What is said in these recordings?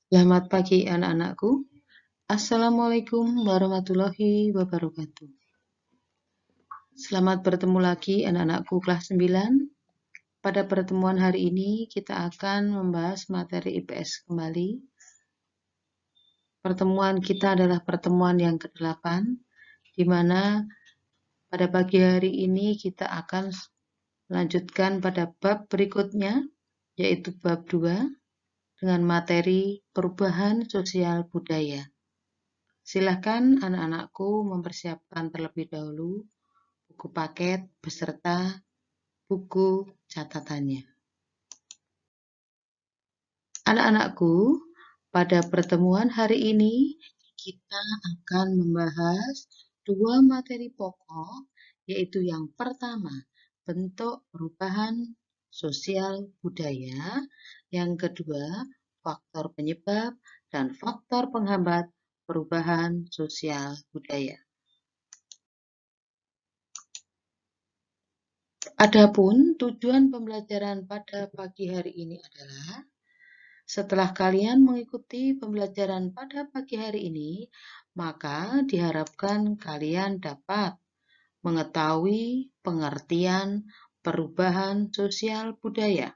Selamat pagi anak-anakku. Assalamualaikum warahmatullahi wabarakatuh. Selamat bertemu lagi anak-anakku kelas 9. Pada pertemuan hari ini kita akan membahas materi IPS kembali. Pertemuan kita adalah pertemuan yang ke-8, di mana pada pagi hari ini kita akan melanjutkan pada bab berikutnya, yaitu bab 2, dengan materi perubahan sosial budaya. Silakan anak-anakku mempersiapkan terlebih dahulu buku paket beserta buku catatannya. Anak-anakku, pada pertemuan hari ini kita akan membahas 2 materi pokok, yaitu yang pertama, bentuk perubahan sosial budaya, yang kedua, faktor penyebab dan faktor penghambat perubahan sosial budaya. Adapun tujuan pembelajaran pada pagi hari ini adalah, setelah kalian mengikuti pembelajaran pada pagi hari ini, maka diharapkan kalian dapat mengetahui pengertian perubahan sosial budaya.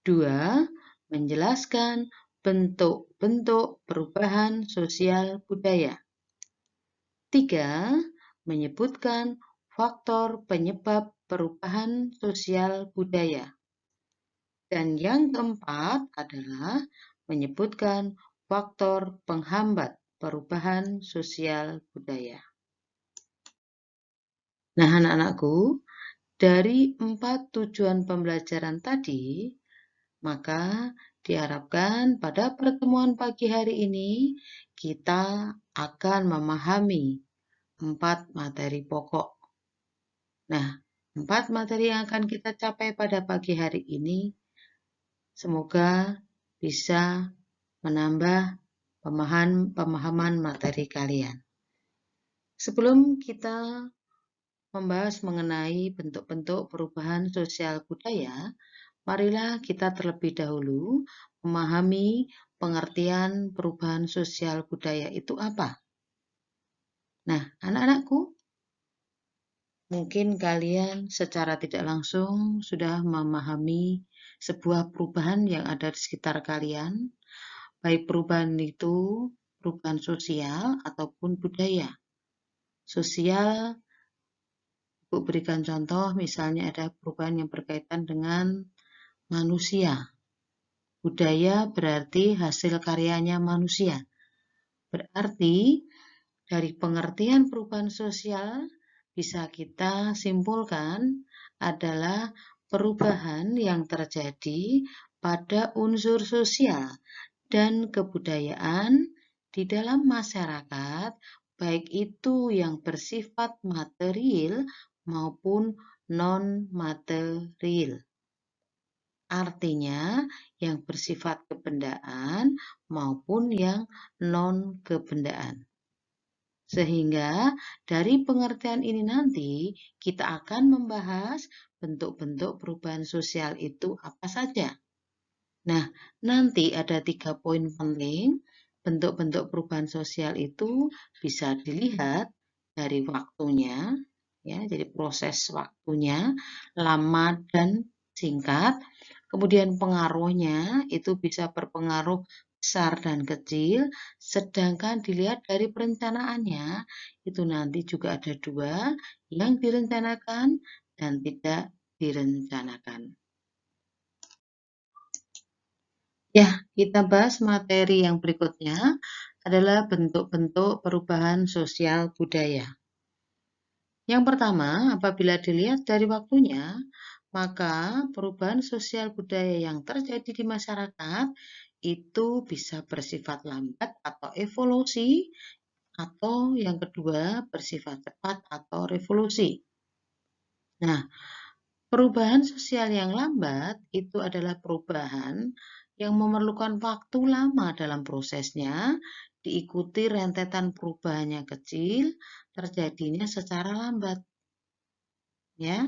2. Menjelaskan bentuk-bentuk perubahan sosial budaya. 3. Menyebutkan faktor penyebab perubahan sosial budaya. Dan yang keempat adalah menyebutkan faktor penghambat perubahan sosial budaya. Nah, anak-anakku, dari 4 tujuan pembelajaran tadi, maka diharapkan pada pertemuan pagi hari ini kita akan memahami 4 materi pokok. Nah, 4 materi yang akan kita capai pada pagi hari ini semoga bisa menambah pemahaman materi kalian. Sebelum kita membahas mengenai bentuk-bentuk perubahan sosial budaya, marilah kita terlebih dahulu memahami pengertian perubahan sosial budaya itu apa. Nah, anak-anakku, mungkin kalian secara tidak langsung sudah memahami sebuah perubahan yang ada di sekitar kalian, baik perubahan itu perubahan sosial ataupun budaya. Sosial, Ibu berikan contoh, misalnya ada perubahan yang berkaitan dengan manusia. Budaya berarti hasil karyanya manusia. Berarti dari pengertian perubahan sosial bisa kita simpulkan adalah perubahan yang terjadi pada unsur sosial dan kebudayaan di dalam masyarakat, baik itu yang bersifat material maupun non-material. Artinya yang bersifat kebendaan maupun yang non-kebendaan. Sehingga dari pengertian ini nanti kita akan membahas bentuk-bentuk perubahan sosial itu apa saja. Nah, nanti ada 3 poin penting. Bentuk-bentuk perubahan sosial itu bisa dilihat dari waktunya, ya, jadi proses waktunya lama dan singkat. Kemudian pengaruhnya itu bisa berpengaruh besar dan kecil, sedangkan dilihat dari perencanaannya itu nanti juga ada 2, yang direncanakan dan tidak direncanakan. Ya, kita bahas materi yang berikutnya adalah bentuk-bentuk perubahan sosial budaya. Yang pertama, apabila dilihat dari waktunya, maka perubahan sosial budaya yang terjadi di masyarakat itu bisa bersifat lambat atau evolusi, atau yang kedua bersifat cepat atau revolusi. Nah, perubahan sosial yang lambat itu adalah perubahan yang memerlukan waktu lama dalam prosesnya, diikuti rentetan perubahannya kecil, terjadinya secara lambat. Ya,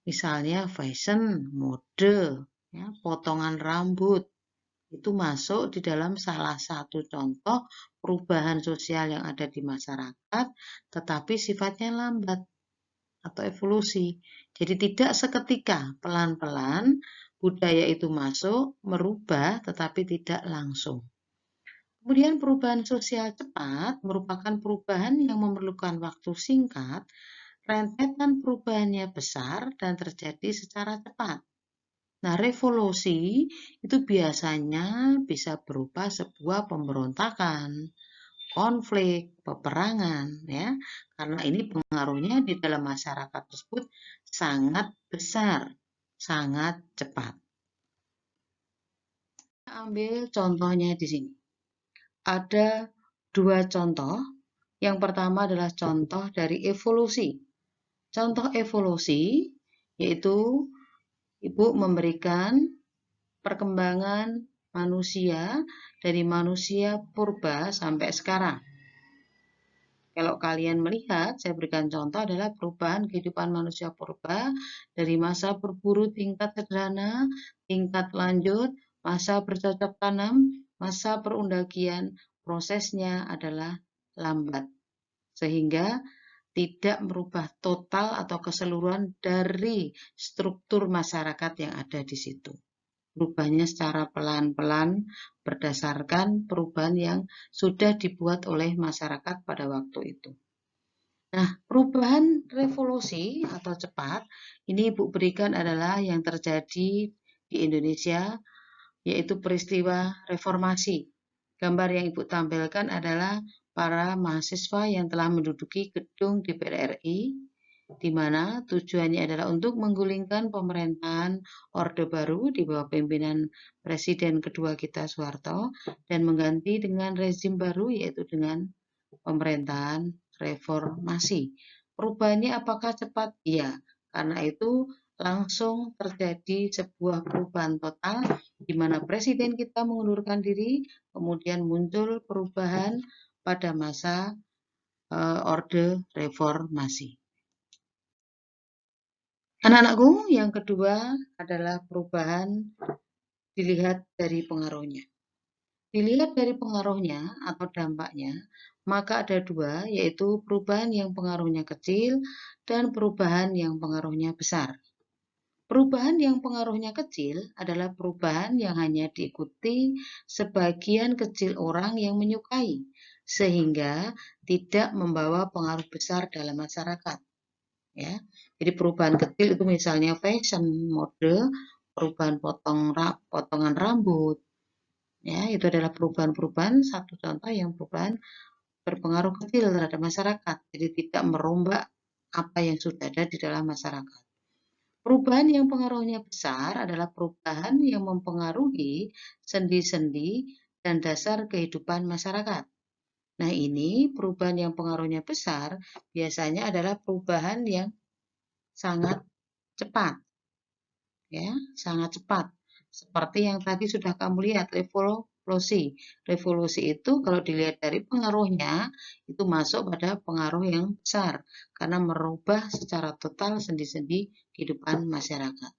misalnya fashion, mode, ya, potongan rambut, itu masuk di dalam salah satu contoh perubahan sosial yang ada di masyarakat, tetapi sifatnya lambat atau evolusi. Jadi tidak seketika, pelan-pelan budaya itu masuk, merubah, tetapi tidak langsung. Kemudian perubahan sosial cepat merupakan perubahan yang memerlukan waktu singkat, rentetan perubahannya besar dan terjadi secara cepat. Nah, revolusi itu biasanya bisa berupa sebuah pemberontakan, konflik, peperangan, ya, karena ini pengaruhnya di dalam masyarakat tersebut sangat besar, sangat cepat. Kita ambil contohnya di sini. Ada dua contoh. Yang pertama adalah contoh dari evolusi. Contoh evolusi yaitu Ibu memberikan perkembangan manusia dari manusia purba sampai sekarang. Kalau kalian melihat, saya berikan contoh adalah perubahan kehidupan manusia purba dari masa berburu tingkat sederhana, tingkat lanjut, masa bercocok tanam, masa perundakian. Prosesnya adalah lambat, sehingga tidak merubah total atau keseluruhan dari struktur masyarakat yang ada di situ. Berubahnya secara pelan-pelan berdasarkan perubahan yang sudah dibuat oleh masyarakat pada waktu itu. Nah, perubahan revolusi atau cepat ini Ibu berikan adalah yang terjadi di Indonesia, yaitu peristiwa reformasi. Gambar yang Ibu tampilkan adalah para mahasiswa yang telah menduduki gedung DPR RI, di mana tujuannya adalah untuk menggulingkan pemerintahan Orde Baru di bawah pimpinan Presiden kedua kita Soeharto dan mengganti dengan rezim baru yaitu dengan pemerintahan reformasi. Perubahannya apakah cepat? Iya, karena itu langsung terjadi sebuah perubahan total di mana presiden kita mengundurkan diri, kemudian muncul perubahan pada masa Orde Reformasi. Anak-anakku, yang kedua adalah perubahan dilihat dari pengaruhnya. Dilihat dari pengaruhnya atau dampaknya, maka ada dua, yaitu perubahan yang pengaruhnya kecil dan perubahan yang pengaruhnya besar. Perubahan yang pengaruhnya kecil adalah perubahan yang hanya diikuti sebagian kecil orang yang menyukai, sehingga tidak membawa pengaruh besar dalam masyarakat. Ya, jadi perubahan kecil itu misalnya fashion, mode, perubahan potongan rambut. Ya, itu adalah perubahan-perubahan, satu contoh yang perubahan berpengaruh kecil terhadap masyarakat, jadi tidak merombak apa yang sudah ada di dalam masyarakat. Perubahan yang pengaruhnya besar adalah perubahan yang mempengaruhi sendi-sendi dan dasar kehidupan masyarakat. Nah, ini perubahan yang pengaruhnya besar biasanya adalah perubahan yang sangat cepat. Ya, sangat cepat. Seperti yang tadi sudah kamu lihat, revolusi. Revolusi itu kalau dilihat dari pengaruhnya, itu masuk pada pengaruh yang besar, karena merubah secara total sendi-sendi kehidupan masyarakat.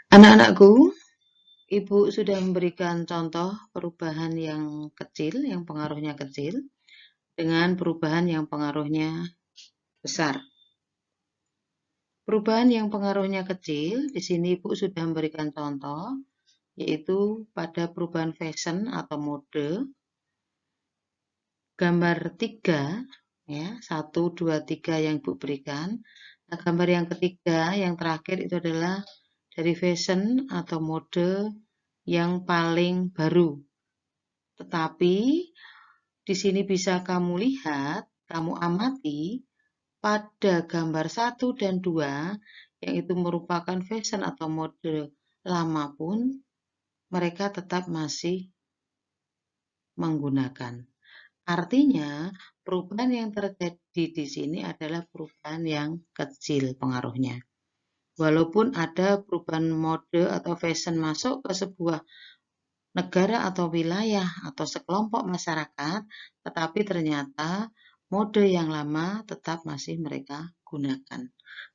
Anak-anakku, Ibu sudah memberikan contoh perubahan yang kecil, yang pengaruhnya kecil, dengan perubahan yang pengaruhnya besar. Perubahan yang pengaruhnya kecil, di sini Ibu sudah memberikan contoh, yaitu pada perubahan fashion atau mode. Gambar 3, ya, 1, 2, 3 yang Ibu berikan. Nah, gambar yang ketiga, yang terakhir itu adalah dari fashion atau mode yang paling baru. Tetapi, di sini bisa kamu lihat, kamu amati, pada gambar 1 dan 2, yang itu merupakan fashion atau mode lama pun, mereka tetap masih menggunakan. Artinya, perubahan yang terjadi di sini adalah perubahan yang kecil pengaruhnya. Walaupun ada perubahan mode atau fashion masuk ke sebuah negara atau wilayah atau sekelompok masyarakat, tetapi ternyata mode yang lama tetap masih mereka gunakan.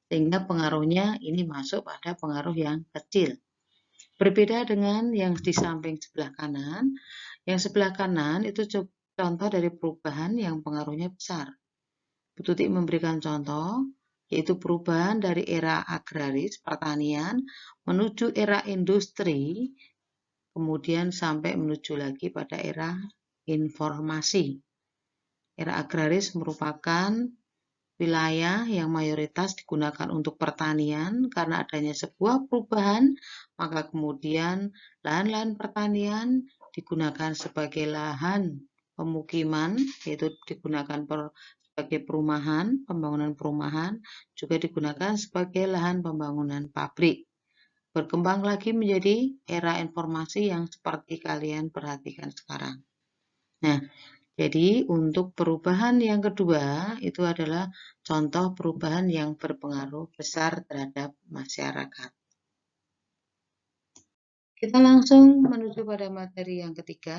Sehingga pengaruhnya ini masuk pada pengaruh yang kecil. Berbeda dengan yang di samping sebelah kanan. Yang sebelah kanan itu contoh dari perubahan yang pengaruhnya besar. Bu Tuti memberikan contoh, yaitu perubahan dari era agraris, pertanian, menuju era industri, kemudian sampai menuju lagi pada era informasi. Era agraris merupakan wilayah yang mayoritas digunakan untuk pertanian. Karena adanya sebuah perubahan, maka kemudian lahan-lahan pertanian digunakan sebagai lahan pemukiman, yaitu digunakan sebagai perumahan, pembangunan perumahan, juga digunakan sebagai lahan pembangunan pabrik. Berkembang lagi menjadi era informasi yang seperti kalian perhatikan sekarang. Nah, jadi untuk perubahan yang kedua itu adalah contoh perubahan yang berpengaruh besar terhadap masyarakat. Kita langsung menuju pada materi yang ketiga,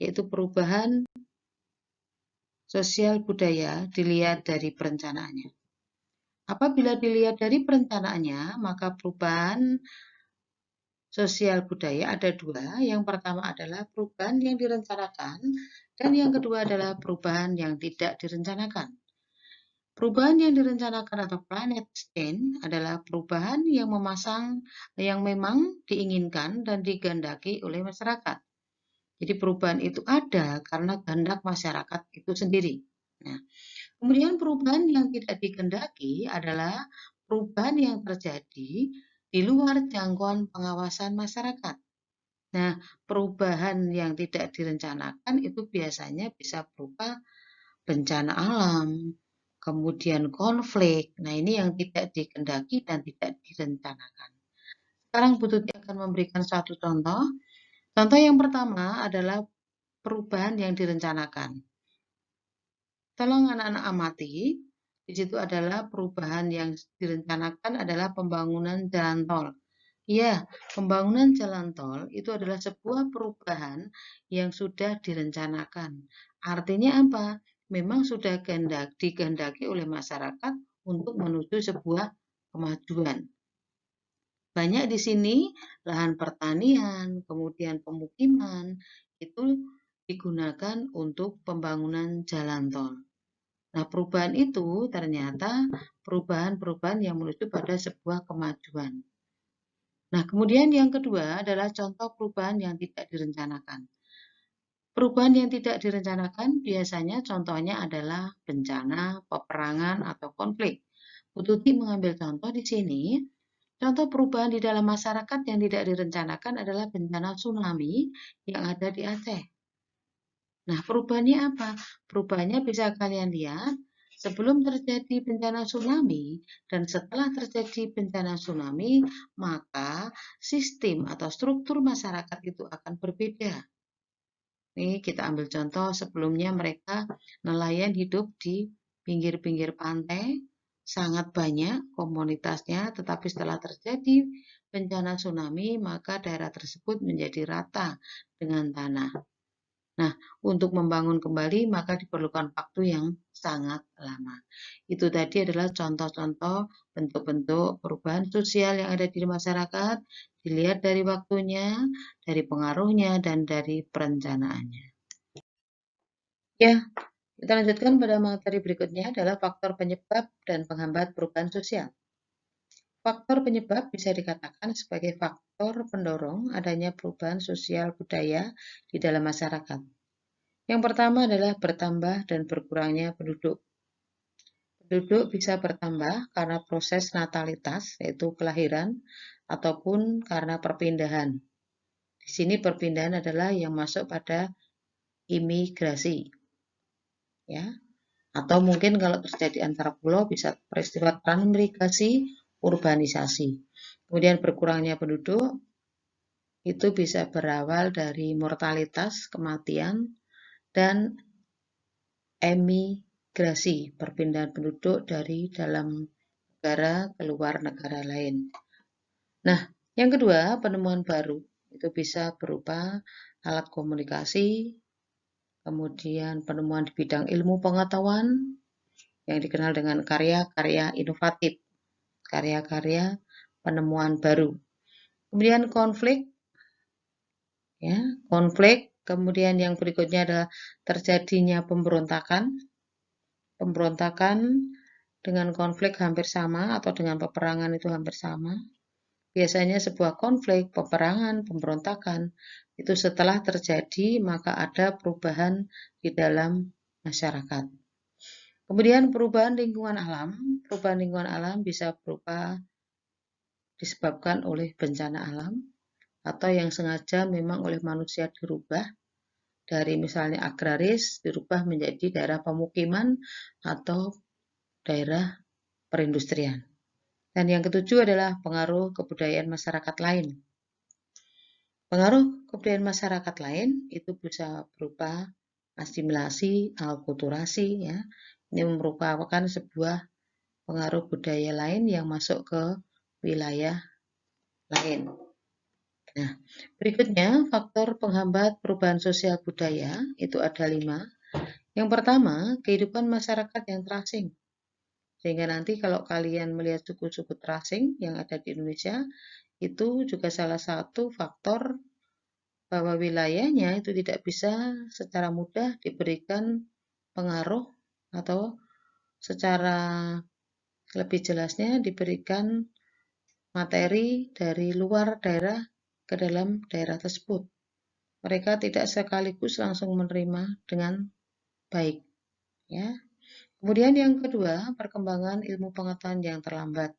yaitu perubahan sosial budaya dilihat dari perencanaannya. Apabila dilihat dari perencanaannya, maka perubahan sosial budaya ada dua. Yang pertama adalah perubahan yang direncanakan, dan yang kedua adalah perubahan yang tidak direncanakan. Perubahan yang direncanakan atau planet change adalah perubahan yang memang diinginkan dan digandaki oleh masyarakat. Jadi perubahan itu ada karena kehendak masyarakat itu sendiri. Nah, kemudian perubahan yang tidak digandaki adalah perubahan yang terjadi di luar jangkauan pengawasan masyarakat. Nah, perubahan yang tidak direncanakan itu biasanya bisa berupa bencana alam, kemudian konflik. Nah, ini yang tidak dikehendaki dan tidak direncanakan. Sekarang Bu Tuti akan memberikan satu contoh. Contoh yang pertama adalah perubahan yang direncanakan. Tolong anak-anak amati. Di situ adalah perubahan yang direncanakan adalah pembangunan jalan tol. Ya, pembangunan jalan tol itu adalah sebuah perubahan yang sudah direncanakan. Artinya apa? Memang sudah dikehendaki oleh masyarakat untuk menuju sebuah kemajuan. Banyak di sini lahan pertanian, kemudian pemukiman, itu digunakan untuk pembangunan jalan tol. Nah, perubahan itu ternyata perubahan-perubahan yang menuju pada sebuah kemajuan. Nah, kemudian yang kedua adalah contoh perubahan yang tidak direncanakan. Perubahan yang tidak direncanakan biasanya contohnya adalah bencana, peperangan, atau konflik. Bu Tuti mengambil contoh di sini. Contoh perubahan di dalam masyarakat yang tidak direncanakan adalah bencana tsunami yang ada di Aceh. Nah, perubahannya apa? Perubahannya bisa kalian lihat. Sebelum terjadi bencana tsunami dan setelah terjadi bencana tsunami, maka sistem atau struktur masyarakat itu akan berbeda. Nih, kita ambil contoh sebelumnya mereka nelayan hidup di pinggir-pinggir pantai, sangat banyak komunitasnya, tetapi setelah terjadi bencana tsunami, maka daerah tersebut menjadi rata dengan tanah. Nah, untuk membangun kembali maka diperlukan waktu yang sangat lama. Itu tadi adalah contoh-contoh bentuk-bentuk perubahan sosial yang ada di masyarakat, dilihat dari waktunya, dari pengaruhnya, dan dari perencanaannya. Ya, kita lanjutkan pada materi berikutnya adalah faktor penyebab dan penghambat perubahan sosial. Faktor penyebab bisa dikatakan sebagai faktor pendorong adanya perubahan sosial budaya di dalam masyarakat. Yang pertama adalah bertambah dan berkurangnya penduduk. Penduduk bisa bertambah karena proses natalitas, yaitu kelahiran, ataupun karena perpindahan. Di sini perpindahan adalah yang masuk pada imigrasi. Ya, atau mungkin kalau terjadi antar pulau bisa peristiwa transmigrasi, urbanisasi. Kemudian berkurangnya penduduk itu bisa berawal dari mortalitas, kematian, dan emigrasi, perpindahan penduduk dari dalam negara ke luar negara lain. Nah, yang kedua, penemuan baru itu bisa berupa alat komunikasi, kemudian penemuan di bidang ilmu pengetahuan yang dikenal dengan karya-karya inovatif, karya-karya penemuan baru. Kemudian konflik, ya, konflik. Kemudian yang berikutnya adalah terjadinya pemberontakan. Pemberontakan dengan konflik hampir sama atau dengan peperangan itu hampir sama. Biasanya sebuah konflik, peperangan, pemberontakan itu setelah terjadi maka ada perubahan di dalam masyarakat. Kemudian perubahan lingkungan alam bisa berupa disebabkan oleh bencana alam atau yang sengaja memang oleh manusia dirubah dari misalnya agraris dirubah menjadi daerah pemukiman atau daerah perindustrian. Dan yang ketujuh adalah pengaruh kebudayaan masyarakat lain. Pengaruh kebudayaan masyarakat lain itu bisa berupa asimilasi, alkulturasi, ya. Ini merupakan sebuah pengaruh budaya lain yang masuk ke wilayah lain. Nah, berikutnya faktor penghambat perubahan sosial budaya itu ada 5. Yang pertama, kehidupan masyarakat yang terasing. Sehingga nanti kalau kalian melihat suku-suku terasing yang ada di Indonesia, itu juga salah satu faktor bahwa wilayahnya itu tidak bisa secara mudah diberikan pengaruh atau secara lebih jelasnya diberikan materi dari luar daerah ke dalam daerah tersebut. Mereka tidak sekaligus langsung menerima dengan baik, ya. Kemudian yang kedua, perkembangan ilmu pengetahuan yang terlambat.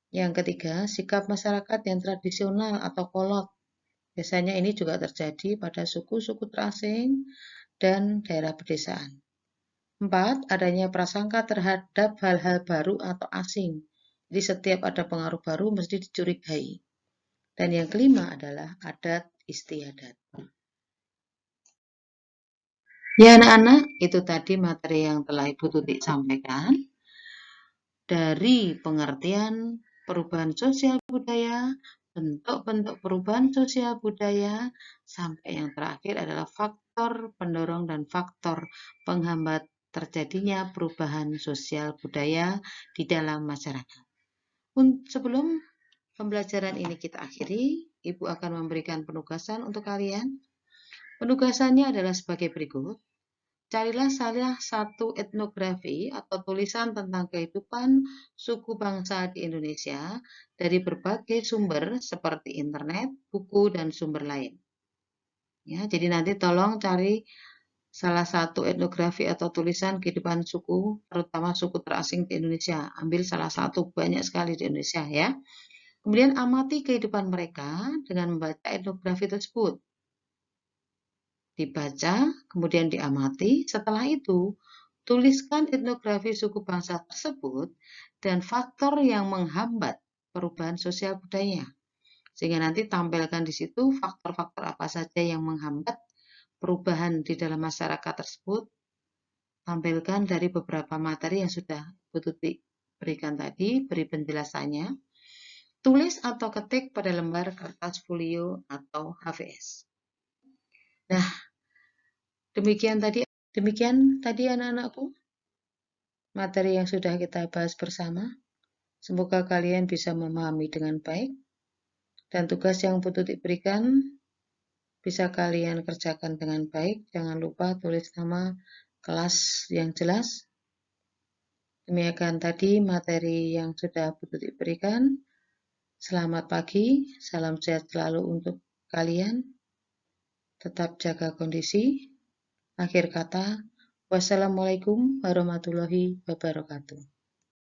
Yang ketiga, sikap masyarakat yang tradisional atau kolot. Biasanya ini juga terjadi pada suku-suku terasing dan daerah pedesaan. 4, adanya prasangka terhadap hal-hal baru atau asing. Jadi setiap ada pengaruh baru mesti dicurigai. Dan yang kelima adalah adat istiadat. Ya anak-anak, itu tadi materi yang telah Ibu Tutik sampaikan. Dari pengertian perubahan sosial budaya, bentuk-bentuk perubahan sosial budaya, sampai yang terakhir adalah faktor pendorong dan faktor penghambat terjadinya perubahan sosial budaya di dalam masyarakat. Sebelum pembelajaran ini kita akhiri, Ibu akan memberikan penugasan untuk kalian. Penugasannya adalah sebagai berikut. Carilah salah satu etnografi atau tulisan tentang kehidupan suku bangsa di Indonesia dari berbagai sumber seperti internet, buku, dan sumber lain. Ya, jadi nanti tolong cari salah satu etnografi atau tulisan kehidupan suku, terutama suku terasing di Indonesia. Ambil salah satu, banyak sekali di Indonesia ya. Kemudian amati kehidupan mereka dengan membaca etnografi tersebut. Dibaca, kemudian diamati. Setelah itu, tuliskan etnografi suku bangsa tersebut dan faktor yang menghambat perubahan sosial budaya. Sehingga nanti tampilkan di situ faktor-faktor apa saja yang menghambat perubahan di dalam masyarakat tersebut. Tampilkan dari beberapa materi yang sudah Bu Tuti berikan tadi, beri penjelasannya. Tulis atau ketik pada lembar kertas folio atau HVS. Nah, demikian tadi anak-anakku materi yang sudah kita bahas bersama. Semoga kalian bisa memahami dengan baik dan tugas yang Bu Tuti berikan bisa kalian kerjakan dengan baik. Jangan lupa tulis nama kelas yang jelas. Demikian tadi materi yang sudah Bu Tuti berikan. Selamat pagi, salam sehat selalu untuk kalian. Tetap jaga kondisi. Akhir kata, wassalamualaikum warahmatullahi wabarakatuh.